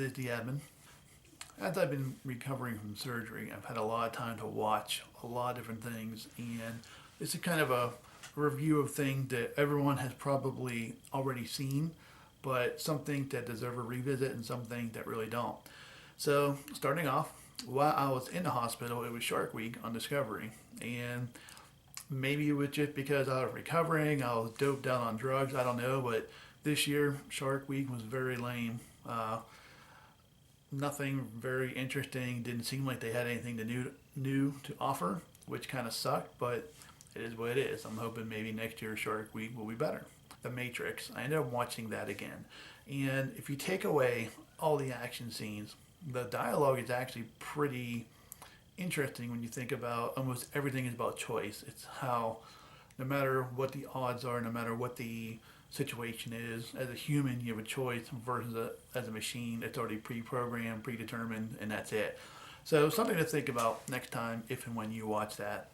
is the admin. As I've been recovering from surgery, I've had a lot of time to watch a lot of different things, and this is kind of a review of things that everyone has probably already seen, but some things that deserve a revisit and some things that really don't. So, starting off, while I was in the hospital, it was Shark Week on Discovery, and maybe it was just because I was recovering, I was doped out on drugs, I don't know, but this year, Shark Week was very lame. Nothing very interesting. Didn't seem like they had anything new to offer, which kind of sucked. But it is what it is. I'm hoping maybe next year Shark Week will be better. The Matrix. I ended up watching that again, and if you take away all the action scenes, the dialogue is actually pretty interesting when you think about almost everything is about choice. It's how no matter what the odds are, no matter what the situation is, as a human, you have a choice versus as a machine, it's already pre-programmed, predetermined, and that's it. So something to think about next time if and when you watch that.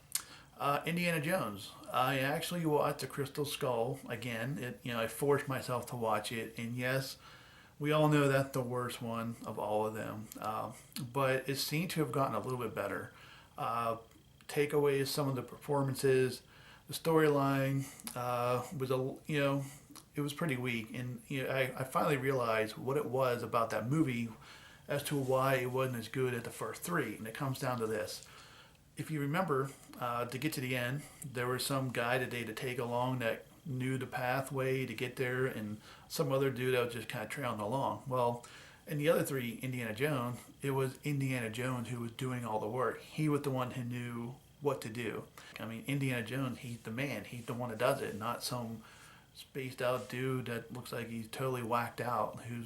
Indiana Jones. I actually watched The Crystal Skull again. I forced myself to watch it, and yes, we all know that's the worst one of all of them. But it seemed to have gotten a little bit better. Uh, Takeaways, some of the performances, the storyline was it was pretty weak, and I finally realized what it was about that movie as to why it wasn't as good as the first three, and it comes down to this. If you remember, to get to the end, there was some guy that they had to take along that knew the pathway to get there, and some other dude that was just kind of trailing along. Well, in the other three, Indiana Jones, it was Indiana Jones who was doing all the work. He was the one who knew what to do. I mean, Indiana Jones, he's the man. He's the one that does it, not some spaced out dude that looks like he's totally whacked out who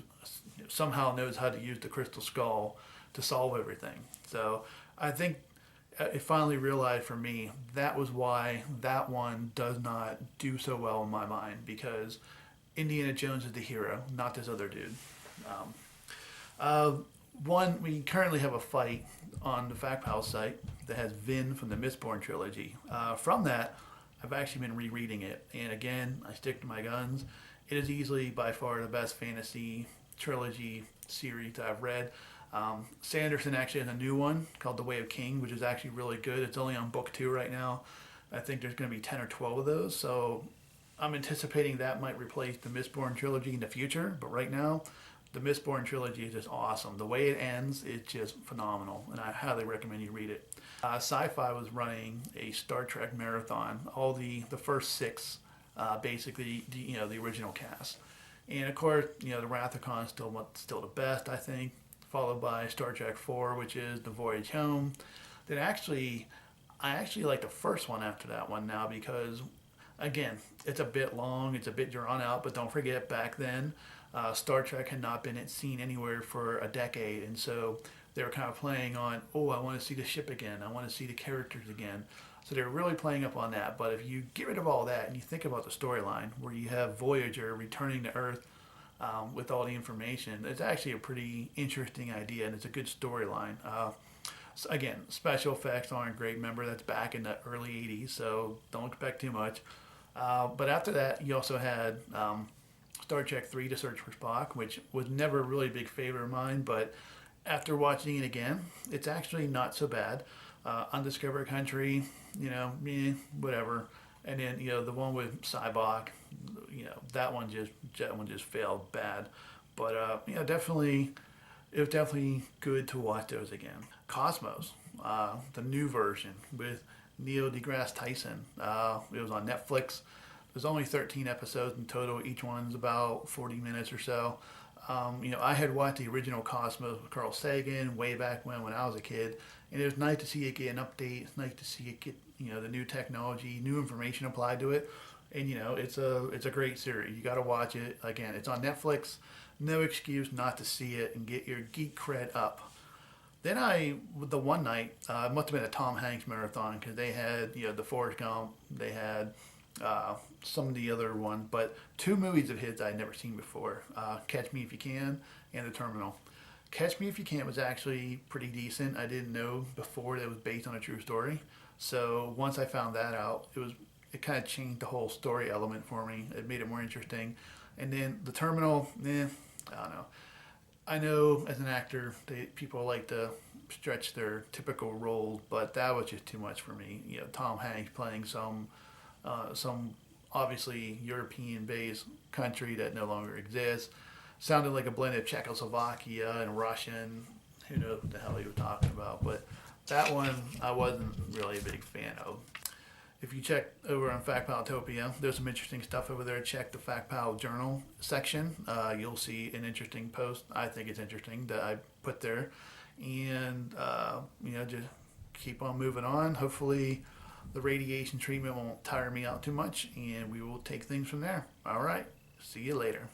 somehow knows how to use the crystal skull to solve everything. So I think it finally realized for me that was why that one does not do so well in my mind, because Indiana Jones is the hero, not this other dude. Um, uh, One, we currently have a fight on the FactPile site that has Vin from the Mistborn Trilogy. From that, I've actually been rereading it, and again, I stick to my guns. It is easily by far the best fantasy trilogy series that I've read. Sanderson actually has a new one called The Way of King, which is actually really good. It's only on book 2 right now. I think there's going to be 10 or 12 of those, so I'm anticipating that might replace the Mistborn trilogy in the future. But right now, the Mistborn trilogy is just awesome. The way it ends is just phenomenal, and I highly recommend you read it. Sci-Fi was running a Star Trek marathon, all the first 6, basically the original cast, and of course the Wrath of Khan is still the best, I think, followed by Star Trek 4, which is The Voyage Home. Then I actually like the first one after that one now, because again, it's a bit long, it's a bit drawn out, but don't forget back then, Star Trek had not been seen anywhere for a decade, and so they were kind of playing on, oh, I want to see the ship again, I want to see the characters again. So they were really playing up on that. But if you get rid of all that and you think about the storyline, where you have Voyager returning to Earth with all the information, it's actually a pretty interesting idea, and it's a good storyline. So again, special effects aren't great. Remember, that's back in the early 80s, so don't expect too much. But after that, you also had Star Trek 3, The Search for Spock, which was never really a big favorite of mine, but after watching it again, it's actually not so bad. Undiscovered Country, whatever. And then the one with Cybok, that one just failed bad. But definitely, it was definitely good to watch those again. Cosmos, the new version with Neil deGrasse Tyson. It was on Netflix. There's only 13 episodes in total. Each one's about 40 minutes or so. I had watched the original Cosmos with Carl Sagan way back when I was a kid, and it was nice to see it get an update. It's nice to see it get the new technology, new information applied to it, and it's a great series. You got to watch it. Again, it's on Netflix. No excuse not to see it and get your geek cred up. Then the one night, it must have been a Tom Hanks marathon, because they had the Forrest Gump, they had some of the other ones, but 2 movies of his I'd never seen before: Catch Me If You Can and The Terminal. Catch Me If You Can was actually pretty decent. I didn't know before that it was based on a true story, so once I found that out, it kind of changed the whole story element for me. It made it more interesting. And then The Terminal, I don't know. I know as an actor, people like to stretch their typical role, but that was just too much for me. You know, Tom Hanks playing some obviously European-based country that no longer exists, sounded like a blend of Czechoslovakia and Russian. Who knows what the hell he was talking about? But that one I wasn't really a big fan of. If you check over on FactPile, there's some interesting stuff over there. Check the FactPile journal section. You'll see an interesting post. I think it's interesting that I put there, and just keep on moving on. Hopefully, the radiation treatment won't tire me out too much, and we will take things from there. All right. See you later.